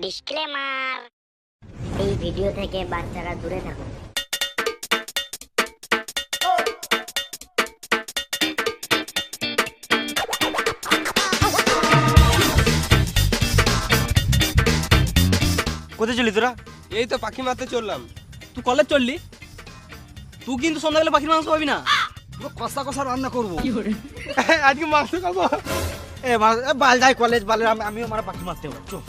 Disclaimer, এই video থেকে বাচ্চারা দূরে থাকুন। কোথায় চলি তোরা? এই তো পাখি মারতে চললাম। তুই কলেজ চললি? তুই কিন্তু সন্ধ্যাবেলা পাখির মাংস পাবি না। কষা কষা রান্না করবো আজকে মাংস খাবো। বাল যাই কলেজ বালে, আমিও মারা পাখি মারতে হবে। চো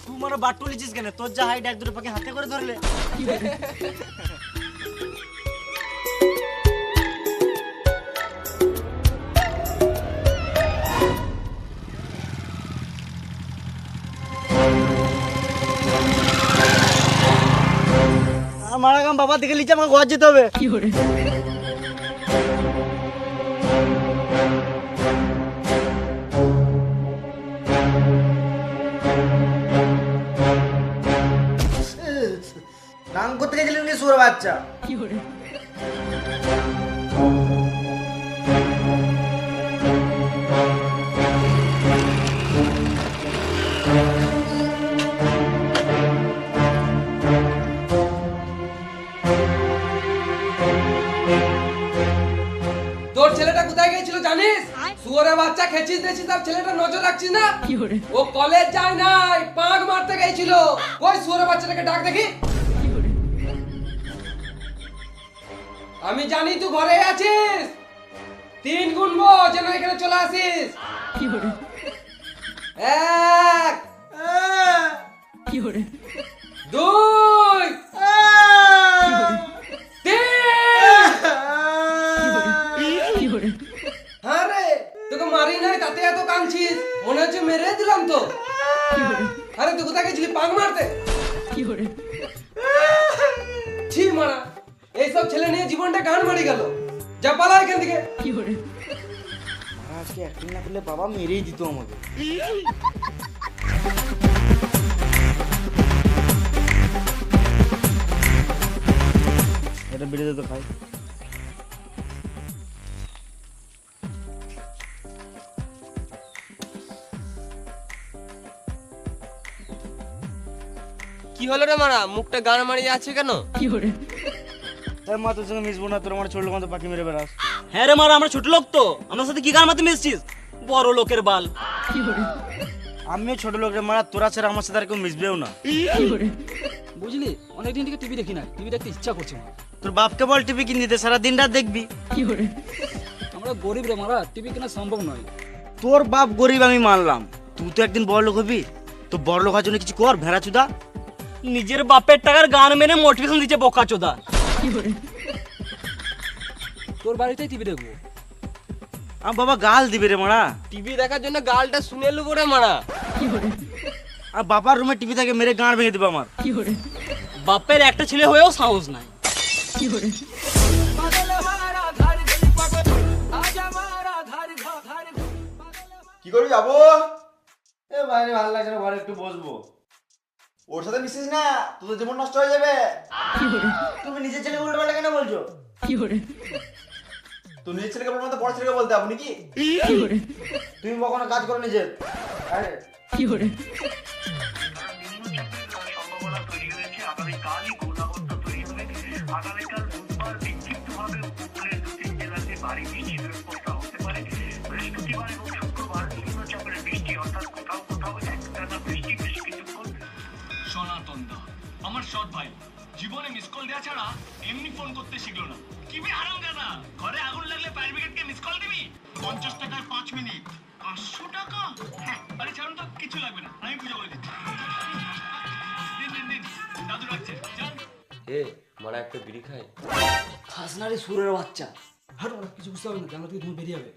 তুই মারা বাট তুলেছিস কেন? তোর যা হাইট এক দুটো পাখি হাতে করে ধরলে। মারা কাম বাবা দেখে লিচে, আমাকে ঘর যেতে হবে। নাম করতে গেছিলেন কি সুরে বাচ্চা? তোর ছেলেটা কোথায় গেছিল জানিস? শুয়োরের বাচ্চা খেছিস দেছিস, তার ছেলেটা নজর রাখছিস না? ও কলেজ যায় নাই, পাঁক মারতে গেছিল। ওই শুয়োরের বাচ্চাটাকে ডাক দেখি। আমি জানি তুই ঘরে আছিস। 3 গুনবো যেন এখানে চলে আসিস। 1 2 3। হ্যাঁ রে, তোকে মারি নাই তাতে এত কাঁদছিস, মনে হচ্ছে মেরে দিলাম তো। আরে তুই কোথায় গেছিলি পাঁক মারতে? ছি মারা, এইসব ছেলে নিয়ে জীবনটা গান মারি গেল। যা পালা এখান থেকে। আজকে অ্যাক্টিং না করলে বাবা মেরেই দিত আমাকে। এটা বেড়ে যেত খাই। কি হলো রে মারা, মুখটা গান মারি যাচ্ছে কেন? মা তোর সঙ্গে মিশবো না, তোর আমার ছোট লোক পাখি মেরে বেড়াস। হ্যাঁ রে মারা, আমরা ছোট লোক তো, আমার সাথে কি গান মারতে মিশছিস? বড় লোকের বাল। আমিও ছোট লোক রে মারা, তোরা ছাড়া আমার সাথে আর কেউ মিশবেও না। বুঝলি, অনেকদিন থেকে টিভি দেখি না, টিভি দেখতে ইচ্ছা করছে না। তোর বাপকে বল টিভি কিনে দিতে, সারা দিন রাত দেখবি। আমরা গরিব রে মারা, টিভি কেনা সম্ভব নয়। তোর বাপ গরিব আমি মানলাম, তুই তো একদিন বড় লোক হবি। তো বড় লোক হওয়ার জন্য কিছু কর, ভেড়া চুদা। নিজের বাপের টাকার গান মেনে মোটিভেশন দিচ্ছে বোকা চোদা। তোর বাড়িতেই টিভি দেখবো। আমার বাবা গাল দিবে রে মারা। টিভি দেখার জন্য গালটা শুনে লুবো রে মারা। আর বাবার রুমে টিভি থাকে, মেরে গাঁড় ভেঙে দিবে আমার। বাপের একটা ছেলে হয়েও সাহস নাই। কি করবি যাবো? এ বাইরে ভালো লাগছে না, ঘরে একটু বসবো। ওর সাথে মিশিস না, তোদের জীবন নষ্ট হয়ে যাবে। তুমি নিজের ছেলে উল্টো পাল্টা কেন বলছো? তুই নিজের ছেলেকে বলবো না তো বড় ছেলেকে বলতে আপনি কি? তুমি কখনো কাজ করো নিজের? আরে আগামীকাল বুধবার বিক্ষিপ্তভাবে উপকূলের 2-3 জেলাতে ভারী বৃষ্টির ব্যবস্থা হতে পারে। বৃহস্পতিবার এবং শুক্রবার নিম্নচাপের বৃষ্টি, অর্থাৎ কোথাও কোথাও একটানা বৃষ্টি বেশ কিছুক্ষণ। সনাতন দা, আমার সৎ ভাই, জীবনে মিস কল দেওয়া ছাড়া এমনি ফোন করতে শিখলো না। কি বে হারাম দাদা, ঘরে আগুন লাগলে ফায়ার ব্রিগেডকে মিস কল দিবি? 50 টাকায় 5 মিনিট, 500 টাকা? হ্যাঁ, আরে ছাড়ুন তো, কিছু লাগবে না, আমি পুজো করে দিচ্ছি। দিন দিন দিন, দাদু রাখছে, যান। এ মারা একটা বিড়ি খায়। খাস না রে সুরের বাচ্চা। হাঁটো, কিছু বুঝতে হবে না, ক্যামেরা থেকে তুমি বেরিয়ে যাবে।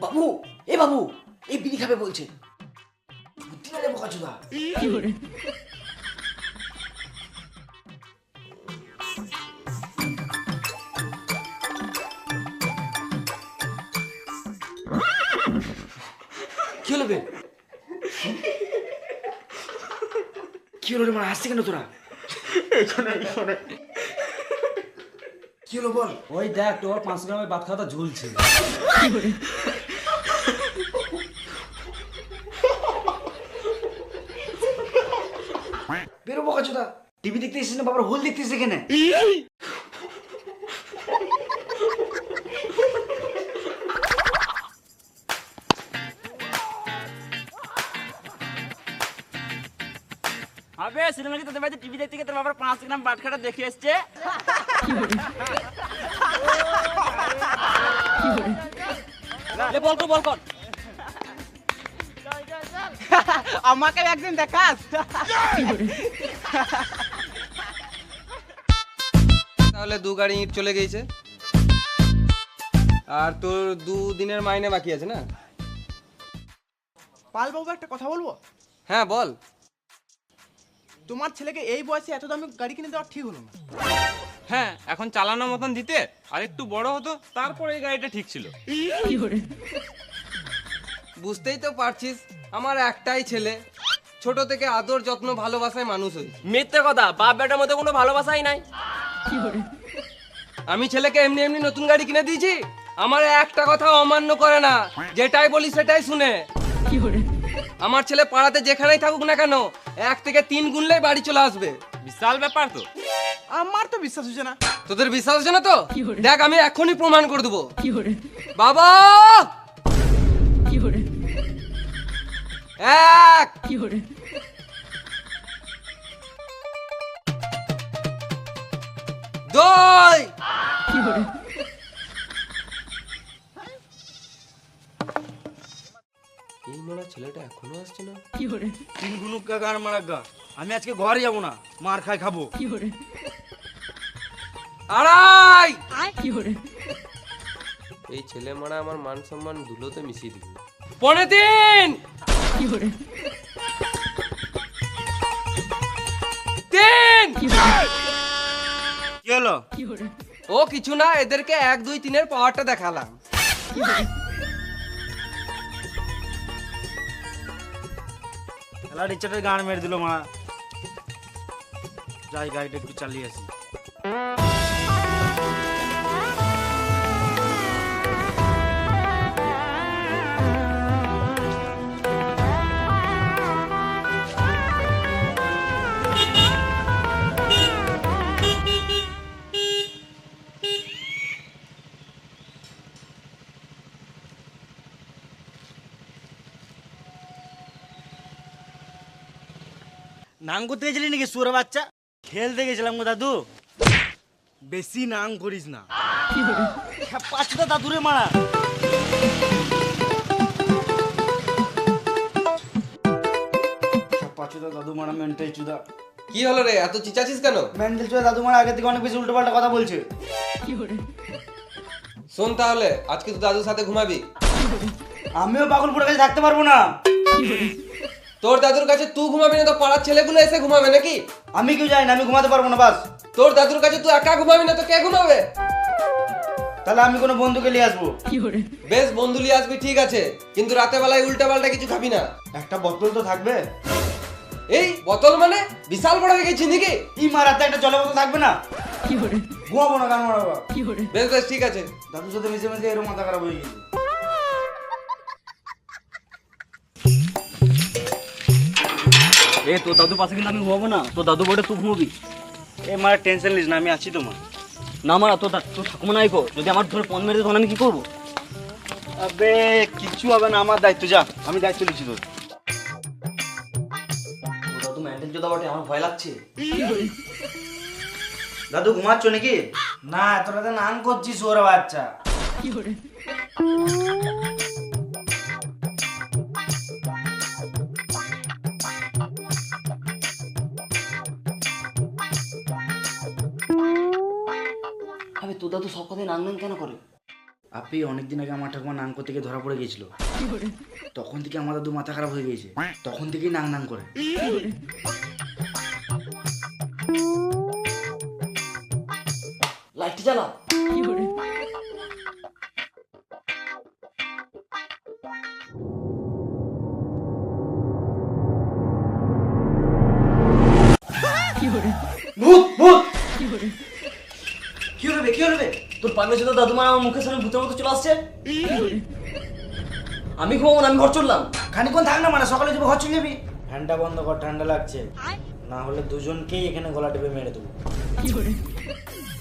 বাবু, এ বাবু, এই বিড়ি খাবে বলছে। বুদ্ধি না রে বোকা চোদা। কি হলো বে? কি হলো রে, মানে হাসছে কেন তোরা? এখানে কি হলো বল? ওই দেখ তোর 5 গ্রামের ভাত খাওয়াটা ঝুলছে। বেরো বকাচোদা, টিভি দেখতে এসেছিস না বাবার হোল দেখতেছিস এখানে? আবে সিনেমা কি তোদের বাড়িতে টিভি দেখতে গিয়ে তোর বাবার 5 গ্রাম ভাত খাওয়াটা দেখে এসছে? লে বল কর। আমাকে একদিন দেখাস। তাহলে 2 গাড়ি ইট চলে গেছে, আর তোর 2 দিনের মাইনে বাকি আছে না? পাল বাবু একটা কথা বলবো? হ্যাঁ বল। তোমার ছেলেকে এই বয়সে এত দামি গাড়ি কিনে দেওয়া ঠিক হলো না। হ্যাঁ, এখন চালানোর মতন দিতে আর একটু বড় হতো, তারপরে এই গাড়িটা ঠিক ছিল। বুঝতেই তো পারছিস আমার একটাই ছেলে, ছোট থেকে আদর যত্ন ভালোবাসায় মানুষ হই। মিথ্যে কথা, বাপ বেটার মধ্যে কোনো ভালোবাসাই নাই। আমি ছেলেকে এমনি এমনি নতুন গাড়ি কিনে দিয়েছি? আমার একটা কথা অমান্য করে না, যেটাই বলি সেটাই শুনে। আমার ছেলে পাড়াতে যেখানেই থাকুক না কেন 1 থেকে 3 গুনলেই বাড়ি চলে আসবে। বিশাল ব্যাপার তো। আমার তো বিশ্বাস হচ্ছে না। তোদের বিশ্বাস হচ্ছে না তো? দেখ আমি এখনই প্রমাণ করে দেবো। বাবা 1 2 এই মোড়া ছেলেটা এখনো আসছে না। তিন গুনুকা গান মারা গা, আমি আজকে ঘরে যাবো না, মার খাই খাবো। 2.5 এই ছেলে মারা আমার মান সম্মান ধুলোতে মিশিয়ে দিবে। 3.25 3 কি হলো? ও কিছু না, এদেরকে 1 2 3 এর পাওয়ারটা দেখালাম। খেলা রিচার্জের গান মেরে দিল মা। যাই গাড়িটা একটু চালিয়ে আসি। নাং করতে গেছিলি নাকি সুরে বাচ্চা? খেলতে গেছিলাম গো দাদু। বেশি নাং করিস না, পাচ্ছি তো দাদুরে মারা। পাচ্ছি তো দাদু মারা মেন্টাল চুদা। কি হলো রে, এত চিচাছিস কেন? মেন্টাল চুদা দাদু মারা আগে থেকে অনেক বেশি উল্টো পাল্টা কথা বলছে। শোন তাহলে আজকে তুই দাদুর সাথে ঘুমাবি। আমিও পাগলপুরের কাছে থাকতে পারবো না। তোর দাদুর কাছে তুই ঘুমাবি না তো পাড়ার ছেলেগুলো এসে ঘুমাবে নাকি? আমি কেউ যাই না, আমি ঘুমাতে পারবো না বাস। তোর দাদুর কাছে তুই একা ঘুমাবি না তো কে ঘুমাবে? তাহলে আমি কোনো বন্ধুকে নিয়ে আসবো। বেশ বন্ধু নিয়ে আসবি ঠিক আছে, কিন্তু রাতে বেলায় উল্টা পাল্টা কিছু খাবি না। একটা বোতল তো থাকবে। এই বোতল মানে বিশাল বড় হয়ে গেছি নাকি? ই মা রাতে একটা জলের বোতল থাকবে না? ঘুমাবো না গান মারাবো। বেশ বেশ ঠিক আছে। দাদুর সাথে মিশে মিশে এরকম মাথা খারাপ হয়ে গেছে। এ তোর দাদু পাশে কিন্তু আমি ঘুমাবো না, তোর দাদু বটে তুই ঘুমবি। এ মারা টেনশন নিস না, আমি আছি তো মা। না মারা তোর ঠাকুমা নাই কো, যদি আমার ধরে পন মেরে দেয় তখন আমি কি করবো? আবে কিচ্ছু হবে না, আমার দায়িত্ব, যা আমি দায়িত্ব নিচ্ছি তোর। দাদু মেন্টাল চোদা বটে, আমার ভয় লাগছে। দাদু ঘুমাচ্ছ নাকি? না এত রাতে নান করছিস ওরা বাচ্চা। আবে তোর দাদু সব কথায় নাং নাং কেন করে? আপনি অনেকদিন আগে আমার ঠাকুমা নাং করতে গিয়ে ধরা পড়ে গেছিল, তখন থেকে আমার দাদু মাথা খারাপ হয়ে গেছে, তখন থেকেই নাং নাং করে। লাইটটা জ্বালা। ভূত ভূত কি হলো বে, কি হলো বে? তোর পারমিশন তো দাদু মা আমার মুখের সামনে ভূতের মতো চলে আসছে। আমি ঘুমাবো না, আমি ঘর চললাম। খানিকক্ষণ থাক না, মানে সকালে যাবো, ঘর চলে যাবি। ফ্যানটা বন্ধ কর, ঠান্ডা লাগছে, না হলে দুজনকেই এখানে গলা টিপে মেরে দেবো।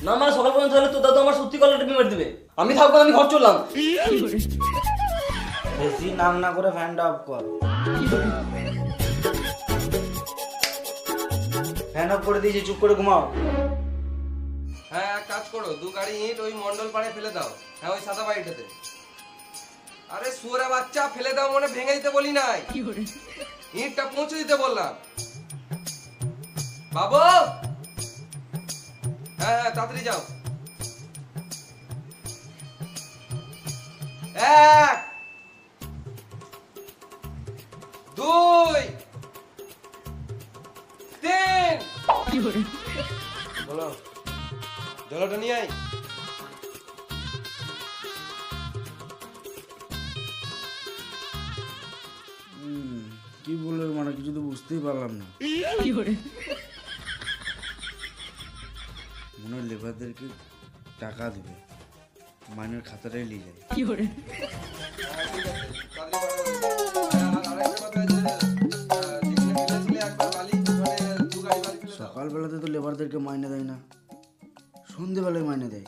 না মানে সকাল পর্যন্ত হলে তোর দাদু আমার সত্যি কলার টিপে মেরে দেবে। আমি থাকবো না, আমি ঘর চললাম। বেশি নাম না করে ফ্যানটা অফ কর। ফ্যান অফ করে দিয়েছি, চুপ করে ঘুমাও। হ্যাঁ এক কাজ করো, 2 গাড়ি ইট ওই মন্ডল পাড়ে ফেলে দাও। হ্যাঁ ওই সাদা বাড়িটাতে। আরে শুয়োরে বাচ্চা, ফেলে দাও মনে ভেঙে দিতে বলি নাই, ইটটা পৌঁছে দিতে বললাম। বাবু, হ্যাঁ হ্যাঁ তাড়াতাড়ি যাও। 1 2 3 বলো, জলটা নিয়ে আয়। কি বললো মানে কিছু তো বুঝতেই পারলাম না। মনে হয় লেবারদেরকে টাকা দেবে, মাইনের খাতাটাই নিয়ে যায়। সকালবেলাতে তো লেবারদেরকে মাইনে দেয় না, সন্ধেবেলায় মাইনে দেয়।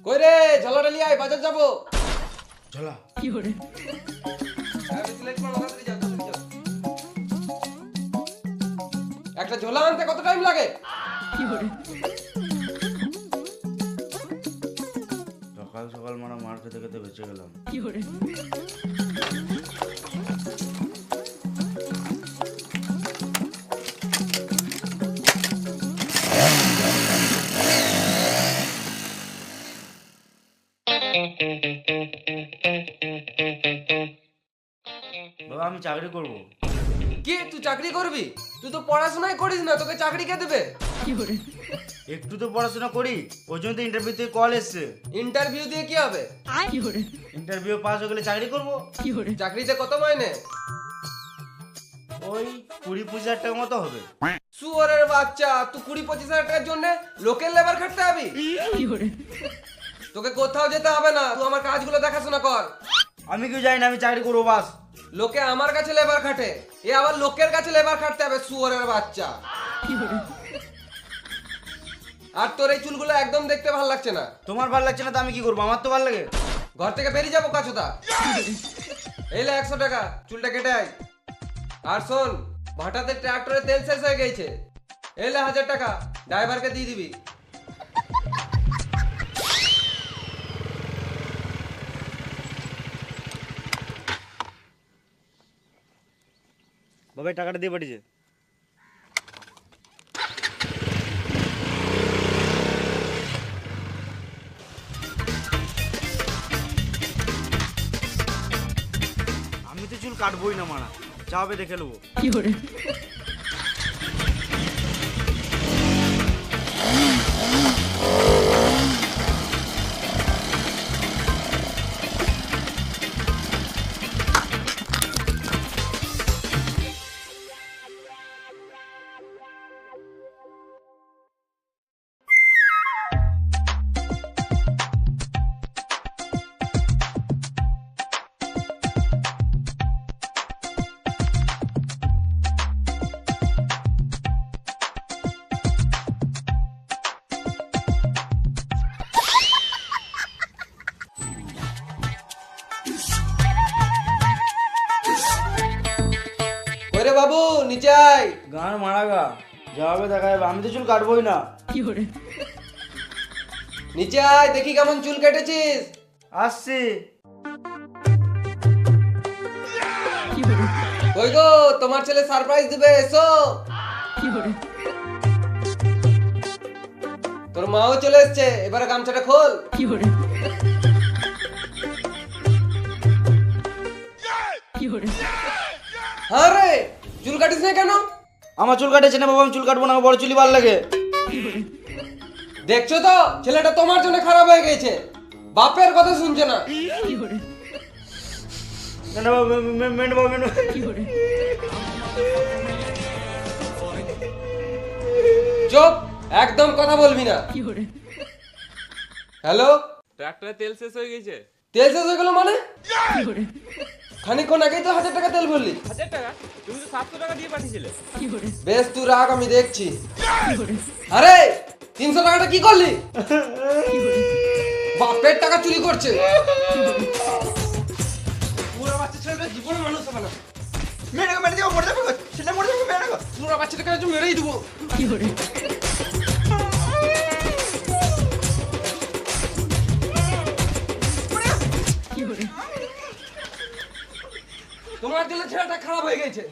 কই রে, ঝলাটা নিয়ে আয়, বাজার যাবো। চলা। হ্যাঁ, বেশি late করো না, তাড়াতাড়ি যাও, তাড়াতাড়ি যাও। একটা ঝোলা আনতে কত টাইম লাগে? সকাল সকাল মারা মার খেতে খেতে বেঁচে গেলাম। বাবা আমি চাকরি করব। কি তুই চাকরি করবি? তুই তো পড়াশোনাই করিস না, তোকে চাকরি কে দেবে? একটু তো পড়াশোনা করি, ওই জন্য তো ইন্টারভিউ থেকে কল এসছে। ইন্টারভিউ দিয়ে কি হবে? ইন্টারভিউ পাস হয়ে গেলে চাকরি করব। চাকরিতে কত মাইনে? ওই 20-25 টাকা মতো হবে। শুয়োরের বাচ্চা, তুই 20-25 হাজার টাকার জন্য লোকের লেবার খাটতে যাবি? তোকে কোথাও যেতে হবে না, তুই আমার কাজগুলো দেখাশোনা কর। আমি কেউ জানি না, আমি চাকরি করবো বাস। লোকে আমার কাছে লেবার খাটে, এ আবার লোকের কাছে লেবার খাটতে হবে, শুয়োরের বাচ্চা। আর তোর এই চুলগুলো একদম দেখতে ভালো লাগছে না। তোমার ভালো লাগছে না তো আমি কি করবো, আমার তো ভালো লাগে। ঘর থেকে বেরিয়ে যাবো কাছুদা। এইলে 100 টাকা, চুলটা কেটে আয়। আর শোন, ভাটাতে ট্রাক্টরে তেল শেষ হয়ে গেছে, এইলে 1000 টাকা ড্রাইভারকে দিয়ে দিবি। বাবা টাকাটা দিয়ে পাঠিয়েছে। আমি তো চুল কাটবোই না মারা, যা হবে দেখে নেবো। ওরে বাবু নিচে আয়। গান মারা গা, যা হবে দেখা যাবে, আমি তো চুল কাটবোই না। নিচে আয়, দেখি কেমন চুল কেটেছিস। আসছি। কই গো, তোমার ছেলে সারপ্রাইজ দিবে, এসো। তোর মাও চলে এসছে, এবারে গামছাটা খোল। আরে চুল কাটিস না কেন? আমার চুল কাটেছে না বাবা, আমি চুল কাটবো না, আমার বড় চুলই ভালো লাগে। দেখছো তো ছেলেটা তোমার জন্য খারাপ হয়ে গেছে, বাপের কথা শুনছে না। না না বাবু, মেন্টু বাবু, মেন্টু। চুপ, একদম কথা বলবি না। হ্যালো, ট্রাক্টরে তেল শেষ হয়ে গেছে। তেল শেষ হয়ে গেল মানে? খানিকক্ষণ আগেই তো 1000 টাকা তেল ভরলি। 1000 টাকা? তুমি তো 700 টাকা দিয়ে পাঠিয়েছিলে। বেশ, তুই রাখ, আমি দেখছি। আরে 300 টাকাটা কি করলি? বাপের টাকা চুরি করছে। পুরো বাচ্চা ছেলেটা জীবনে মানুষ হবে না। মেরে দিও, মরে যাবে গো। সেটা মরে যাবে, মেরে গো। পুরো বাচ্চাটাকে আজ মেরেই দেবো। তোমার জন্য ছেলেটা খারাপ হয়ে গেছে।